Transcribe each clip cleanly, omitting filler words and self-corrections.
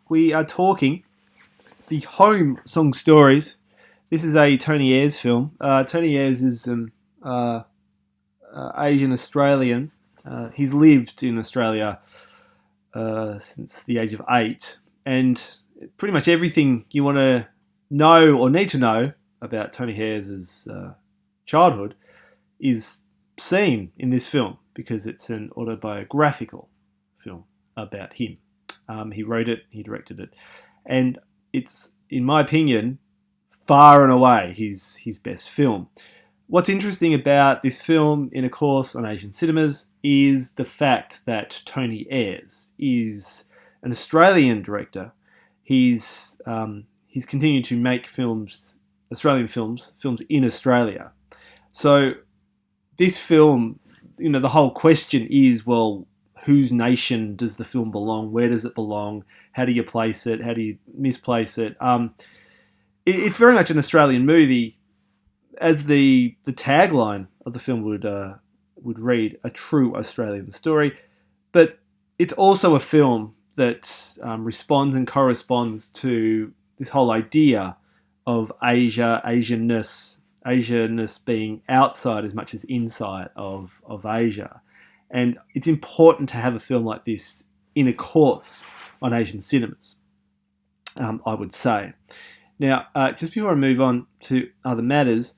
we are talking the Home Song Stories. This is a Tony Ayres film. Tony Ayres is an Asian Australian. He's lived in Australia since the age of 8, and pretty much everything you want to know or need to know about Tony Ayres' childhood is seen in this film because it's an autobiographical film about him. He wrote it, he directed it, and it's, in my opinion, far and away his best film. What's interesting about this film in a course on Asian cinemas is the fact that Tony Ayres is an Australian director. He's continued to make Australian films in Australia. So this film, the whole question is, well, whose nation does the film belong? Where does it belong? How do you place it? How do you misplace it? It's very much an Australian movie, as the tagline of the film would read, a true Australian story. But it's also a film that responds and corresponds to this whole idea of Asia, Asianness being outside as much as inside of Asia. And it's important to have a film like this in a course on Asian cinemas, I would say. Now, just before I move on to other matters,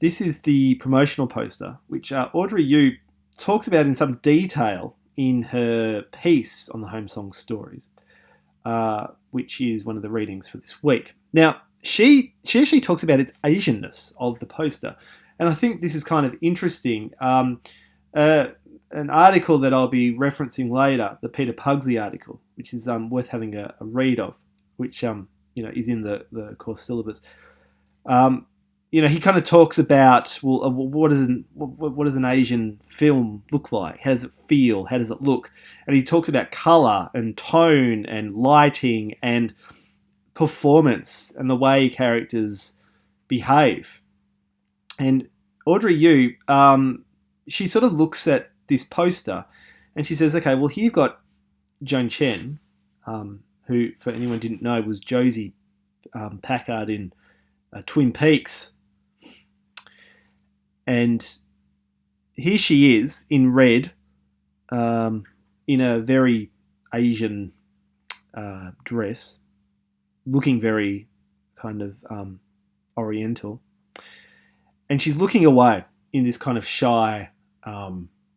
this is the promotional poster, which Audrey Yu talks about in some detail in her piece on the Home Song Stories, which is one of the readings for this week. Now, she actually talks about its Asianness of the poster, and I think this is kind of interesting. An article that I'll be referencing later, the Peter Pugsley article, which is worth having a read of, which is in the course syllabus. He kind of talks about, well, what does an Asian film look like? How does it feel? How does it look? And he talks about colour and tone and lighting and performance and the way characters behave. And Audrey Yu, she sort of looks at this poster and she says, okay, well, here you've got Joan Chen, who, for anyone who didn't know, was Josie Packard in Twin Peaks. And here she is in red, in a very Asian dress, looking very kind of oriental. And she's looking away in this kind of shy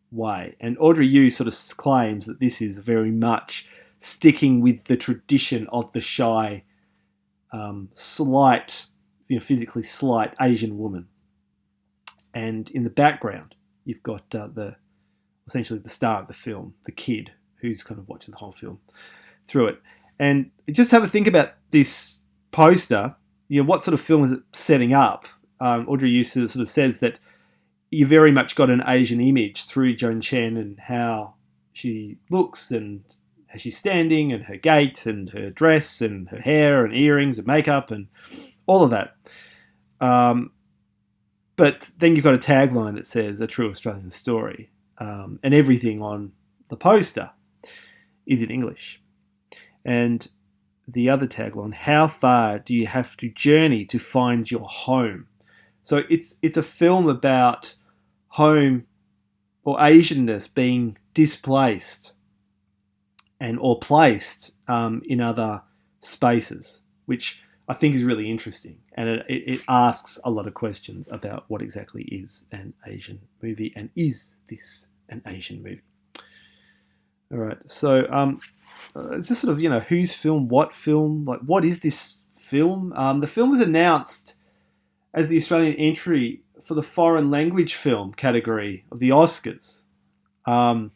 way. And Audrey Yu sort of claims that this is very much sticking with the tradition of the shy, slight, physically slight Asian woman. And in the background, you've got essentially the star of the film, the kid, who's kind of watching the whole film through it. And just have a think about this poster. What sort of film is it setting up? Audrey Yu sort of says that you very much got an Asian image through Joan Chen and how she looks and how she's standing and her gait and her dress and her hair and earrings and makeup and all of that. But then you've got a tagline that says a true Australian story, and everything on the poster is in English. And the other tagline, how far do you have to journey to find your home? So it's a film about home or Asianness being displaced or placed in other spaces, which I think is really interesting. And it asks a lot of questions about what exactly is an Asian movie, and is this an Asian movie? All right, so it's just sort of, whose film, like what is this film? The film was announced as the Australian entry for the foreign language film category of the Oscars. And,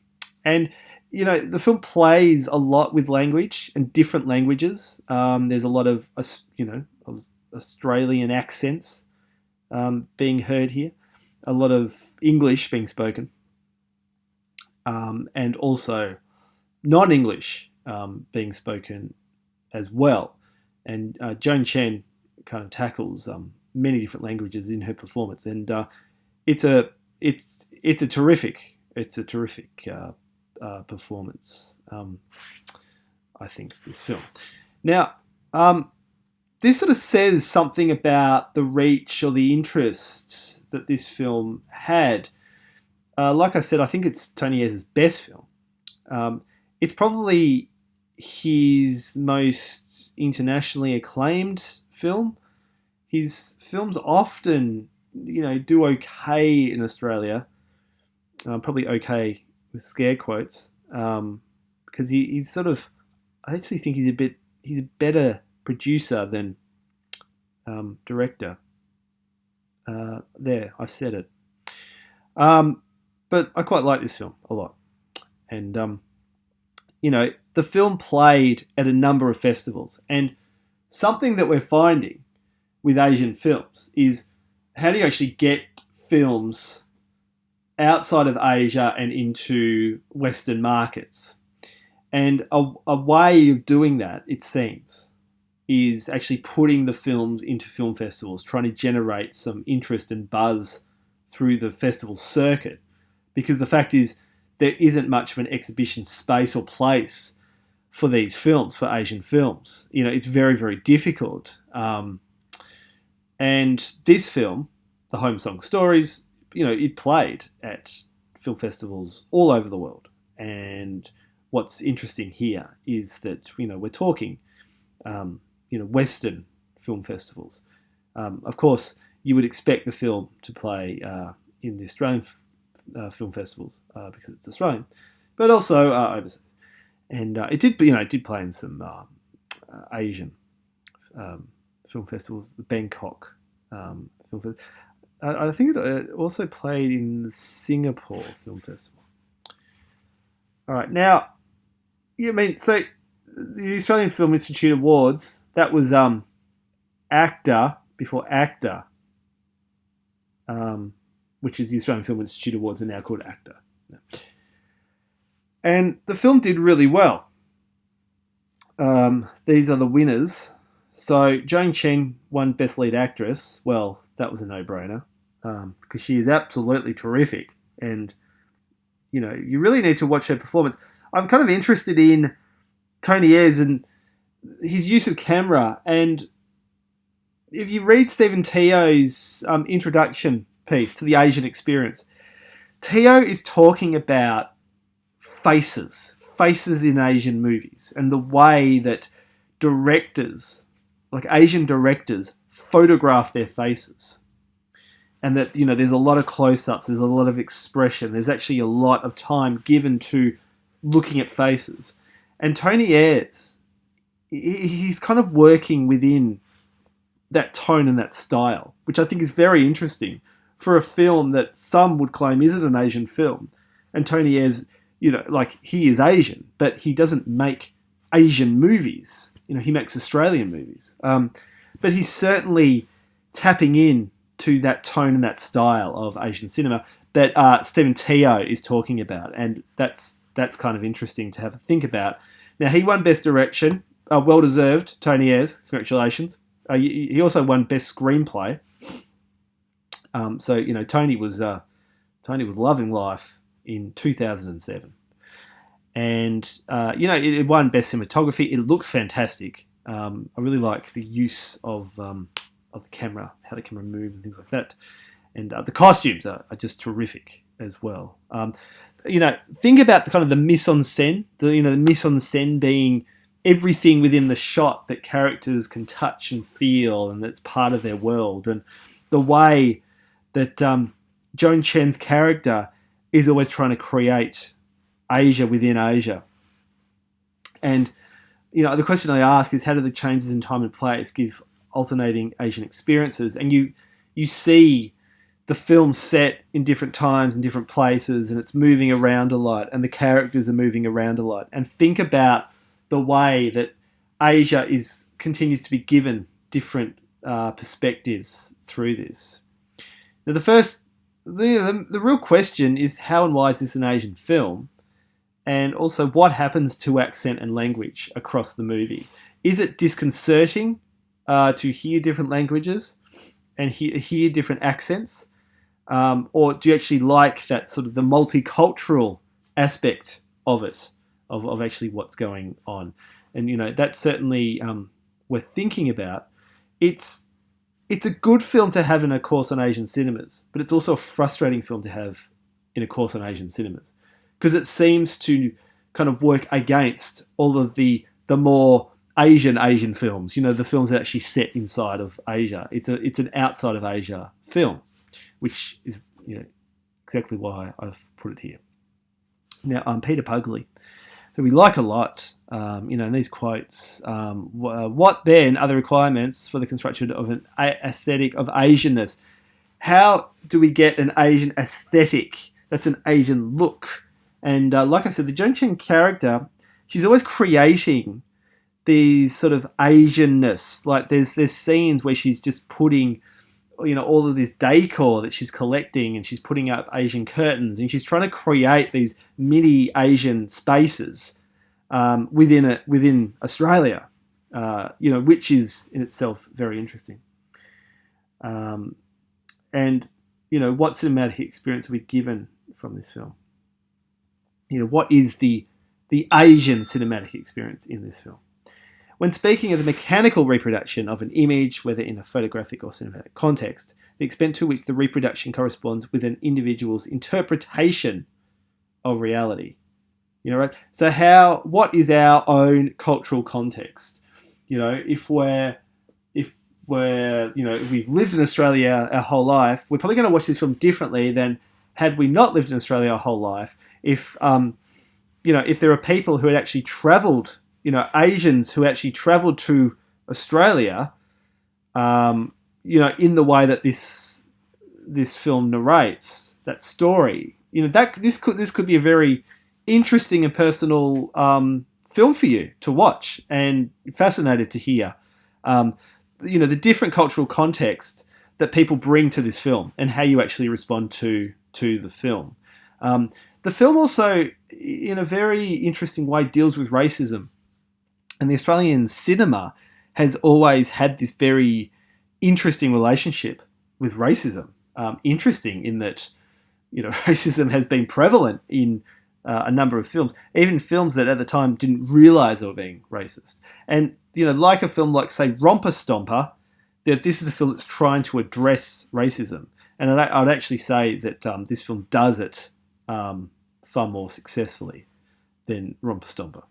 the film plays a lot with language and different languages. There's a lot of, Australian accents being heard here. A lot of English being spoken. And also non-English being spoken as well. And Joan Chen kind of tackles many different languages in her performance, and it's a terrific performance. I think, this film. Now, this sort of says something about the reach or the interest that this film had. Like I said, I think it's Tony Ayres' best film. It's probably his most internationally acclaimed film. His films often, do okay in Australia. Probably okay with scare quotes, because he's sort of. I actually think he's a better producer than director. There, I've said it. But I quite like this film a lot, and the film played at a number of festivals, and something that we're finding with Asian films is how do you actually get films outside of Asia and into Western markets? And a way of doing that, it seems, is actually putting the films into film festivals, trying to generate some interest and buzz through the festival circuit. Because the fact is, there isn't much of an exhibition space or place for these films, for Asian films. It's very, very difficult. And this film, The Home Song Stories, it played at film festivals all over the world. And what's interesting here is that, we're talking, Western film festivals. Of course, you would expect the film to play in the Australian film festivals because it's Australian, but also overseas. And it did play in some Asian film festivals, the Bangkok film festival. I think it also played in the Singapore Film Festival. All right, now, so the Australian Film Institute Awards, that was ACTA before ACTA, which is the Australian Film Institute Awards, are now called ACTA. And the film did really well. These are the winners. So Joan Chen won Best Lead Actress. Well, that was a no-brainer because she is absolutely terrific. And, you really need to watch her performance. I'm kind of interested in Tony Ayres and his use of camera. And if you read Stephen Teo's introduction piece to the Asian experience, Teo is talking about faces in Asian movies and the way that directors, like Asian directors, photograph their faces. And that, there's a lot of close-ups, there's a lot of expression, there's actually a lot of time given to looking at faces. And Tony Ayres, he's kind of working within that tone and that style, which I think is very interesting for a film that some would claim isn't an Asian film. And Tony Ayres, he is Asian, but he doesn't make Asian movies. He makes Australian movies. But he's certainly tapping in to that tone and that style of Asian cinema that Stephen Teo is talking about. And that's kind of interesting to have a think about. Now, he won Best Direction. Well-deserved, Tony Ayres. Congratulations. He also won Best Screenplay. So Tony was loving life in 2007, and it won Best Cinematography. It looks fantastic. I really like the use of the camera, how the camera moves and things like that, and the costumes are just terrific as well. Think about the kind of the mise en scène. The mise en scène being everything within the shot that characters can touch and feel, and that's part of their world, and the way that Joan Chen's character is always trying to create Asia within Asia. And, the question I ask is, how do the changes in time and place give alternating Asian experiences? And you see the film set in different times and different places, and it's moving around a lot, and the characters are moving around a lot. And think about the way that Asia continues to be given different perspectives through this. Now, the real question is, how and why is this an Asian film? And also, what happens to accent and language across the movie? Is it disconcerting to hear different languages and hear different accents? Or do you actually like that sort of the multicultural aspect of it, of actually what's going on? and that's certainly worth thinking about. It's a good film to have in a course on Asian cinemas, but it's also a frustrating film to have in a course on Asian cinemas because it seems to kind of work against all of the more Asian films. The films that actually set inside of Asia. It's an outside of Asia film, which is exactly why I've put it here. Now, Peter Pugley, who we like a lot, in these quotes, what then are the requirements for the construction of an aesthetic of Asianness? How do we get an Asian aesthetic? That's an Asian look. And like I said, the Joan Chen character, she's always creating these sort of Asianness. Like there's scenes where she's just putting all of this decor that she's collecting, and she's putting up Asian curtains, and she's trying to create these mini Asian spaces within Australia, which is in itself very interesting. And what cinematic experience are we given from this film? What is the Asian cinematic experience in this film? When speaking of the mechanical reproduction of an image, whether in a photographic or cinematic context, the extent to which the reproduction corresponds with an individual's interpretation of reality. Right? So what is our own cultural context? If we've lived in Australia our whole life, we're probably going to watch this film differently than had we not lived in Australia our whole life. If there are people who had actually travelled, Asians who actually travelled to Australia, in the way that this film narrates that story, this could be a very interesting and personal film for you to watch, and fascinated to hear, the different cultural context that people bring to this film and how you actually respond to the film. The film also, in a very interesting way, deals with racism. And the Australian cinema has always had this very interesting relationship with racism. Interesting in that, racism has been prevalent in a number of films, even films that at the time didn't realise they were being racist. And, like a film like, say, Romper Stomper, this is a film that's trying to address racism. And I'd actually say that this film does it far more successfully than Romper Stomper.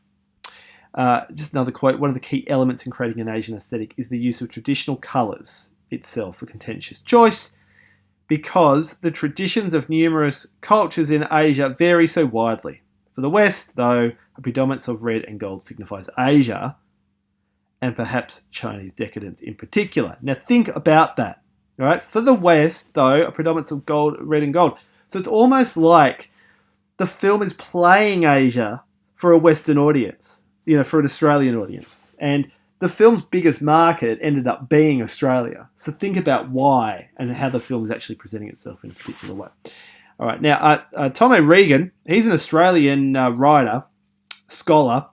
Just another quote, one of the key elements in creating an Asian aesthetic is the use of traditional colours itself, a contentious choice, because the traditions of numerous cultures in Asia vary so widely. For the West, though, a predominance of red and gold signifies Asia, and perhaps Chinese decadence in particular. Now think about that, right? For the West, though, a predominance of red and gold. So it's almost like the film is playing Asia for a Western audience, for an Australian audience. And the film's biggest market ended up being Australia. So think about why and how the film is actually presenting itself in a particular way. All right, now, Tom O'Regan, he's an Australian writer, scholar,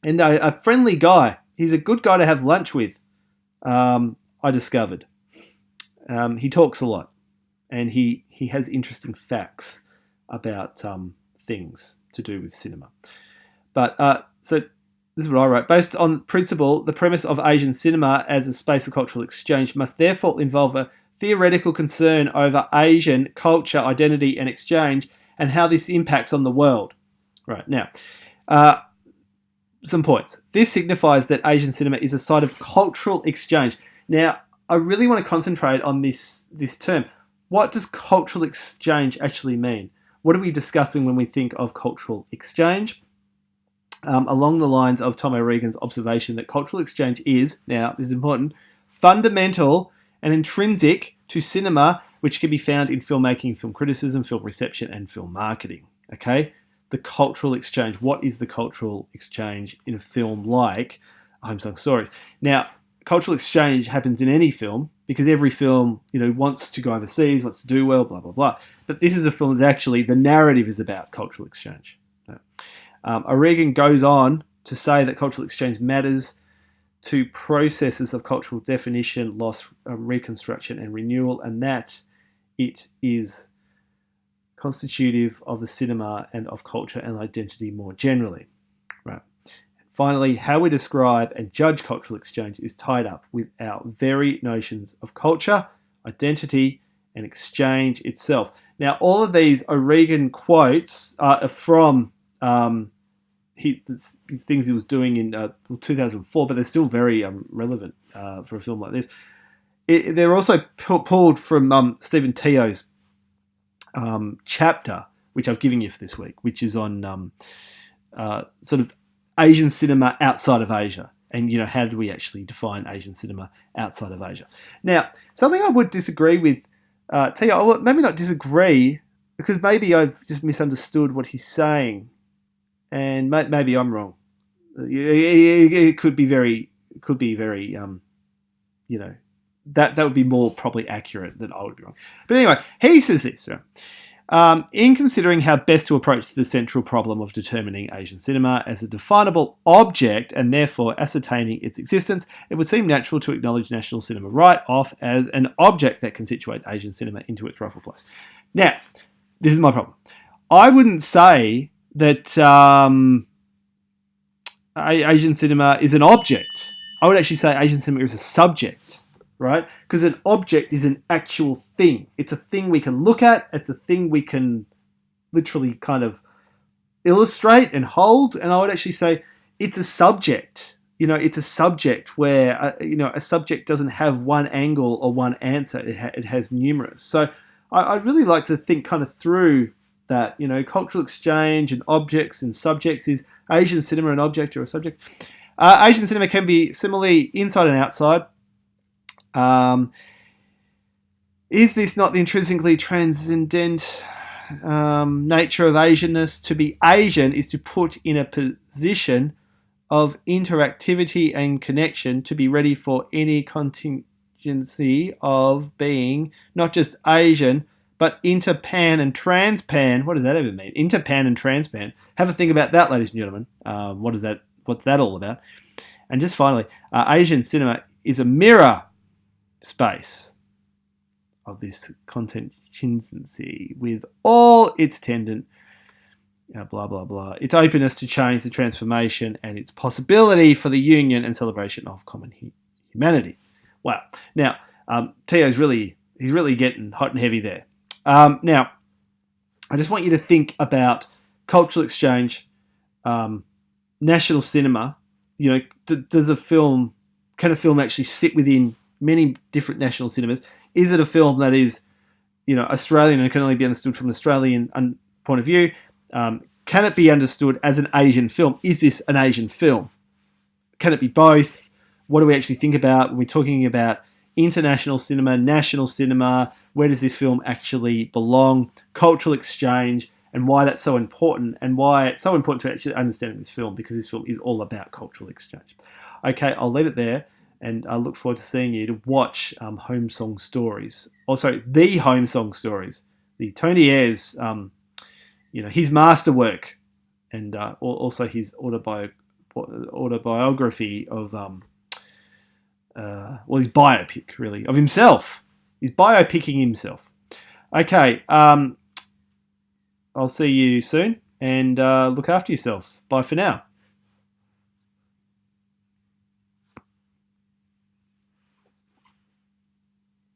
and a friendly guy. He's a good guy to have lunch with, I discovered. He talks a lot, and he has interesting facts about things to do with cinema. But so this is what I wrote. Based on principle, the premise of Asian cinema as a space of cultural exchange must therefore involve a theoretical concern over Asian culture, identity, and exchange, and how this impacts on the world. Right, now, some points. This signifies that Asian cinema is a site of cultural exchange. Now, I really want to concentrate on this term. What does cultural exchange actually mean? What are we discussing when we think of cultural exchange? Along the lines of Tom O'Regan's observation that cultural exchange is, now this is important, fundamental and intrinsic to cinema, which can be found in filmmaking, film criticism, film reception, and film marketing. Okay? The cultural exchange. What is the cultural exchange in a film like Home Sung Stories? Now, cultural exchange happens in any film because every film, wants to go overseas, wants to do well, blah, blah, blah. But this is a film that's actually, the narrative is about cultural exchange. O'Regan goes on to say that cultural exchange matters to processes of cultural definition, loss, reconstruction, and renewal, and that it is constitutive of the cinema and of culture and identity more generally. Right. Finally, how we describe and judge cultural exchange is tied up with our very notions of culture, identity, and exchange itself. Now, all of these O'Regan quotes are from things he was doing in 2004, but they're still very relevant for a film like this. They're also pulled from Stephen Teo's chapter, which I've given you for this week, which is on sort of Asian cinema outside of Asia. And, how do we actually define Asian cinema outside of Asia? Now, something I would disagree with Teo, well, maybe not disagree, because maybe I've just misunderstood what he's saying. And maybe I'm wrong. It could be very, that would be more probably accurate than I would be wrong. But anyway, he says this. In considering how best to approach the central problem of determining Asian cinema as a definable object and therefore ascertaining its existence, it would seem natural to acknowledge national cinema right off as an object that can situate Asian cinema into its rightful place. Now, this is my problem. I wouldn't say that Asian cinema is an object. I would actually say Asian cinema is a subject, right? Because an object is an actual thing. It's a thing we can look at. It's a thing we can literally kind of illustrate and hold. And I would actually say it's a subject. It's a subject where, a subject doesn't have one angle or one answer. It has numerous. So I'd really like to think kind of through that, cultural exchange and objects and subjects. Is Asian cinema an object or a subject? Asian cinema can be similarly inside and outside. Is this not the intrinsically transcendent nature of Asianness? To be Asian is to put in a position of interactivity and connection, to be ready for any contingency of being not just Asian, but interpan and transpan. What does that even mean? Interpan and transpan. Have a think about that, ladies and gentlemen. What's that all about? And just finally, Asian cinema is a mirror space of this contingency with all its attendant, blah, blah, blah, its openness to change, the transformation, and its possibility for the union and celebration of common humanity. Wow. Now, Teo's really getting hot and heavy there. Now, I just want you to think about cultural exchange, national cinema. Can a film actually sit within many different national cinemas? Is it a film that is, Australian and can only be understood from an Australian point of view? Can it be understood as an Asian film? Is this an Asian film? Can it be both? What do we actually think about when we're talking about international cinema, national cinema? Where does this film actually belong? Cultural exchange, and why that's so important, and why it's so important to actually understand this film, because this film is all about cultural exchange. Okay, I'll leave it there, and I look forward to seeing you to watch Home Song Stories. Also, The Home Song Stories, the Tony Ayres, his masterwork, and also his autobiography of, his biopic, really, of himself. He's biopicking himself. Okay, I'll see you soon, and look after yourself. Bye for now.